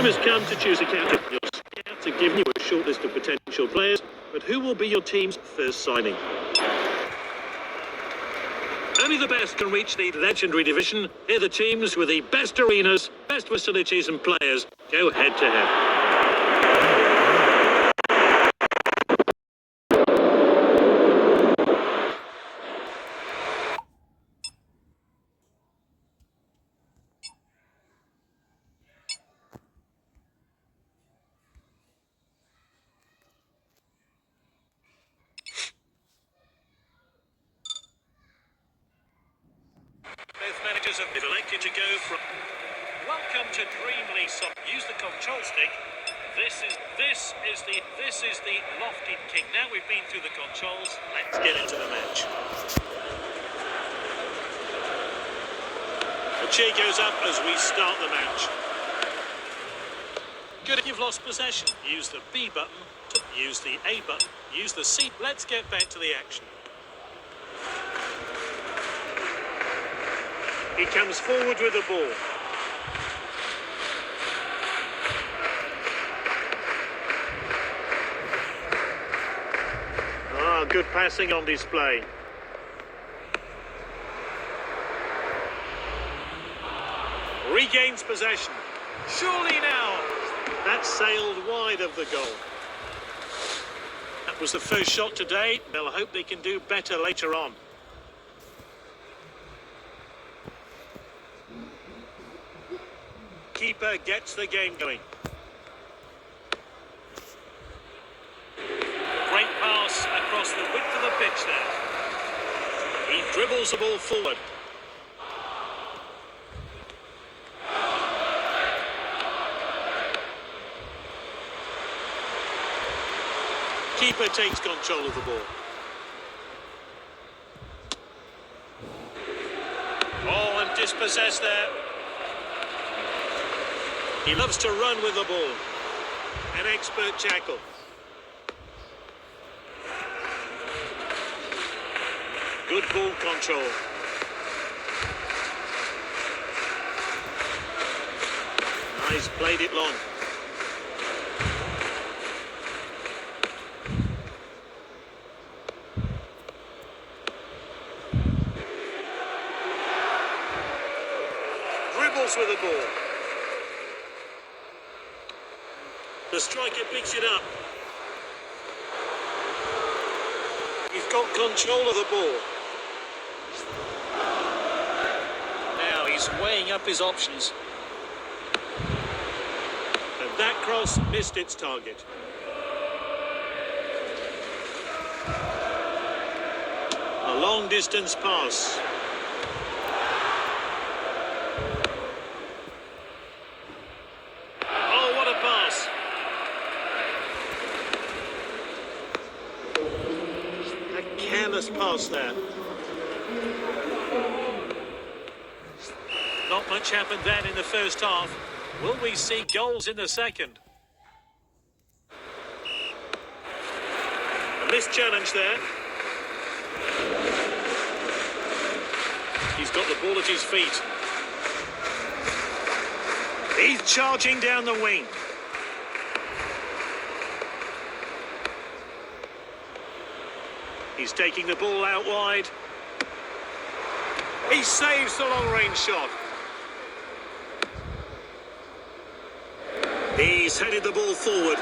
time has come to choose a captain. Your scouts are giving you a short list of potential players, but who will be your team's first signing? Only the best can reach the legendary division. Here are the teams with the best arenas, best facilities and players go head to head. Both managers have been elected to go from. Welcome to Dreamly Soccer. Use the control stick. This is the lofted kick. Now we've been through the controls. Let's get into the match. The cheer goes up as we start the match. Good if you've lost possession. Use the B button. Use the A button. Use the C. Let's get back to the action. He comes forward with the ball. Good passing on display. Regains possession. Surely now. That sailed wide of the goal. That was the first shot today. They'll hope they can do better later on. Keeper gets the game going. Great pass across the width of the pitch there. He dribbles the ball forward. Keeper takes control of the ball. Oh, and dispossessed there. He loves to run with the ball. An expert tackle. Good ball control. He's played it long. Dribbles with the ball. The striker picks it up. He's got control of the ball. Now he's weighing up his options. And that cross missed its target. A long distance pass. Oh, what a pass. A careless pass there. Not much happened then in the first half. Will we see goals in the second? A missed challenge there. He's got the ball at his feet. He's charging down the wing. He's taking the ball out wide. He saves the long-range shot. He's headed the ball forward.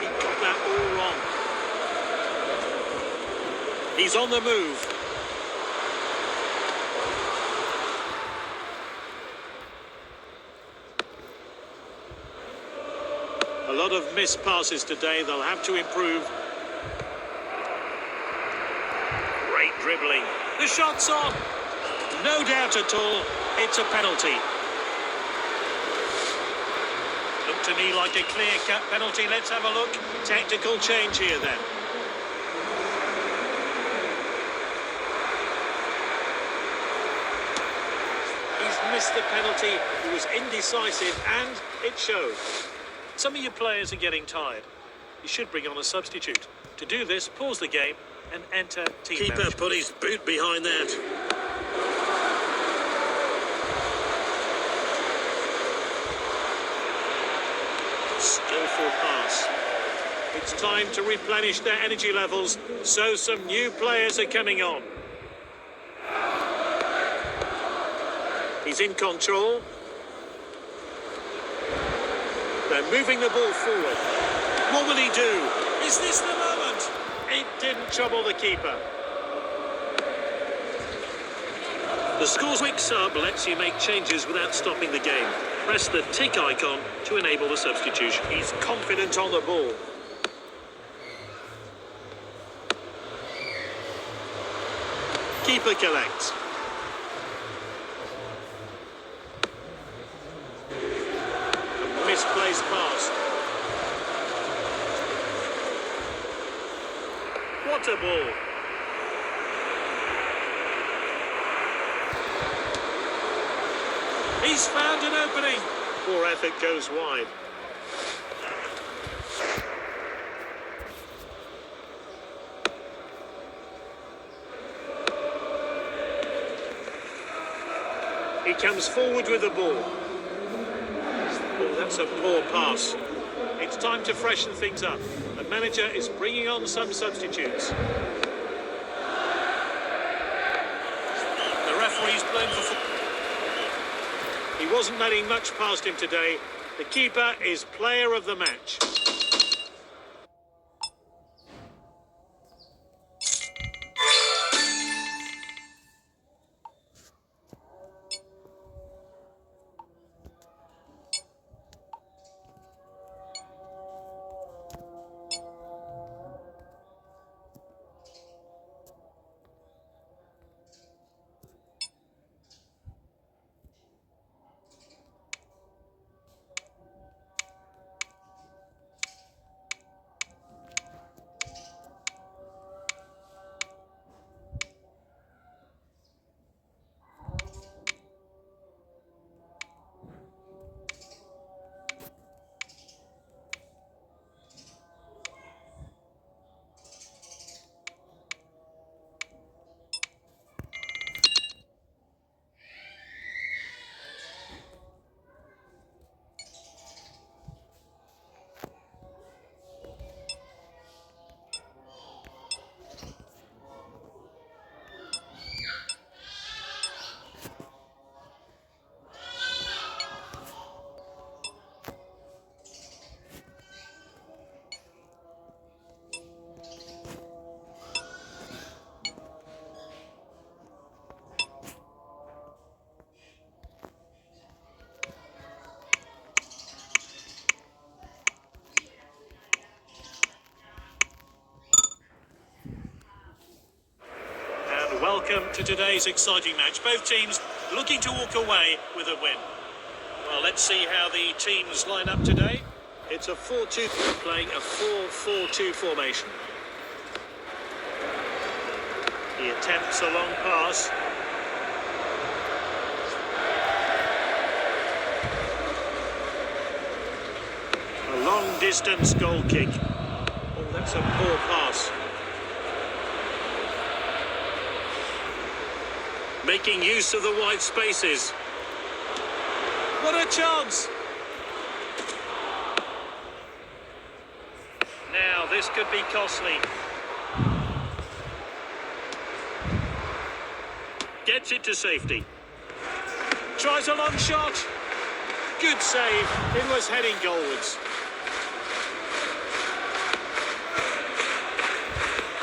He got that all wrong. He's on the move. A lot of missed passes today. They'll have to improve. Great dribbling. The shot's on. No doubt at all, it's a penalty. Looked to me like a clear-cut penalty. Let's have a look. Tactical change here then. He's missed the penalty. He was indecisive and it showed. Some of your players are getting tired. he should bring on a substitute. To do this, pause the game and enter team Keeper management. put his boot behind that. Skillful pass. It's time to replenish their energy levels, so some new players are coming on. He's in control. They're moving the ball forward. What will he do? Is this the moment? It didn't trouble the keeper. The score's quick sub lets you make changes without stopping the game. Press the tick icon to enable the substitution. He's confident on the ball. Keeper collects. A misplaced pass. What a ball. He's found an opening. Poor effort goes wide. He comes forward with the ball. Oh, that's a poor pass. It's time to freshen things up. The manager is bringing on some substitutes. The referee's blown for... He wasn't letting much past him today. The keeper is player of the match. Welcome to today's exciting match. Both teams looking to walk away with a win. Well, let's see how the teams line up today. It's a 4-2, playing a 4-4-2 formation. He attempts a long pass. A long-distance goal kick. Oh, that's a poor pass. Making use of the wide spaces. What a chance! Now, this could be costly. Gets it to safety. Tries a long shot. Good save. It was heading goalwards.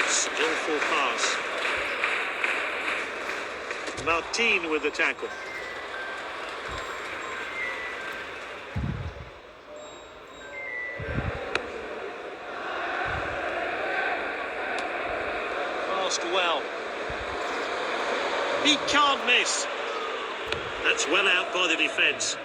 Skillful pass. Martin with the tackle. Passed well. He can't miss. That's well out by the defence.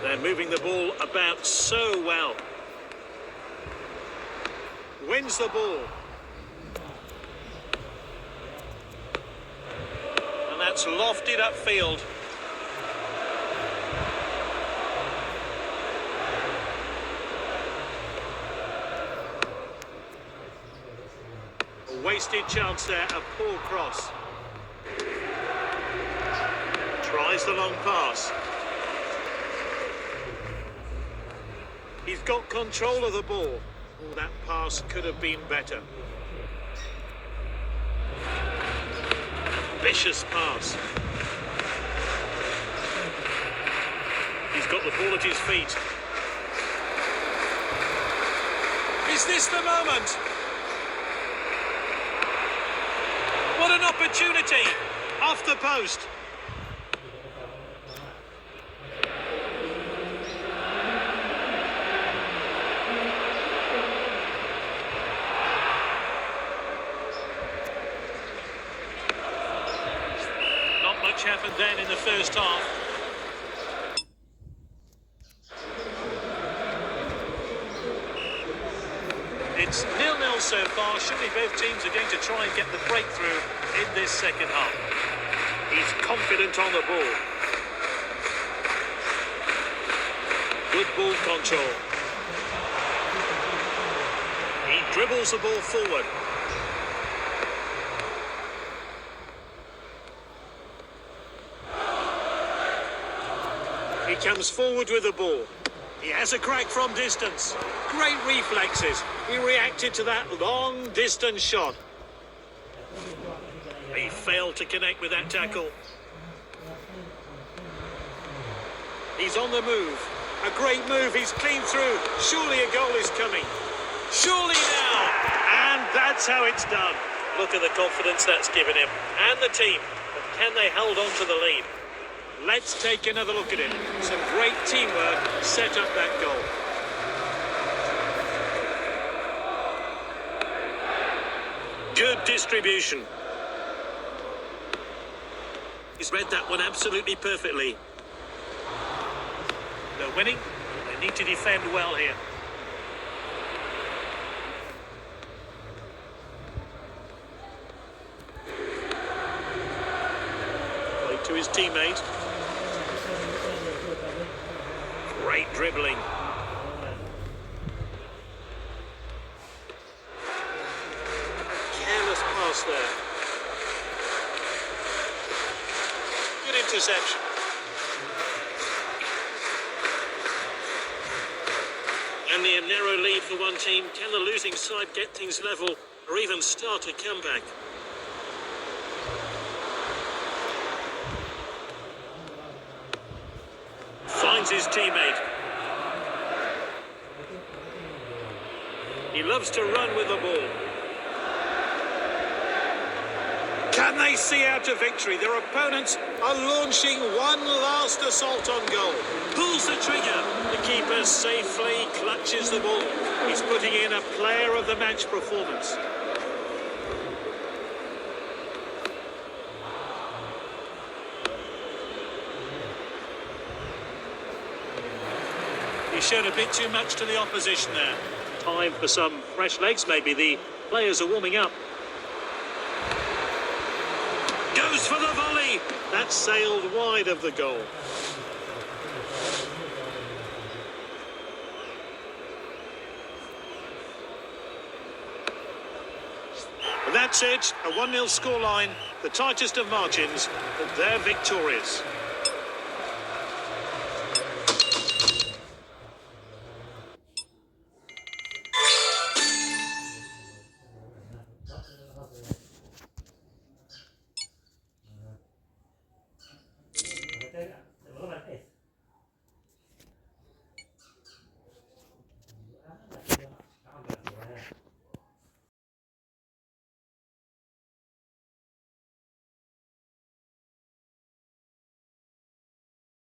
They're moving the ball about so well. Wins the ball. And that's lofted upfield. wasted chance there, a poor cross. Tries the long pass. He's got control of the ball. Oh, that pass could have been better. Vicious pass. He's got the ball at his feet. Is this the moment? What an opportunity! Off the post. Not much happened then in the first half. It's 0-0 so far. Surely both teams are going to try and get the breakthrough in this second half. He's confident on the ball. Good ball control. He dribbles the ball forward. He comes forward with the ball. He has a crack from distance. Great reflexes. He reacted to that long distance shot. He failed to connect with that tackle. He's on the move. A great move. He's clean through. Surely a goal is coming. Surely now. And that's how it's done. Look at the confidence that's given him. And the team. But can they hold on to the lead? Let's take another look at it. Some great teamwork set up that goal. Good distribution. He's read that one absolutely perfectly. They're winning. They need to defend well here. Play to his teammate. Great dribbling. Careless pass there. Good interception. And the narrow lead for one team. Can the losing side get things level or even start a comeback? Finds his teammate. He loves to run with the ball. Can they see out a victory? Their opponents are launching one last assault on goal. Pulls the trigger. The keeper safely clutches the ball. He's putting in a player of the match performance. He showed a bit too much to the opposition there. Time for some fresh legs, maybe. The players are warming up. Goes for the volley. That sailed wide of the goal. And that's it. A 1-0 scoreline. The tightest of margins, but they're victorious.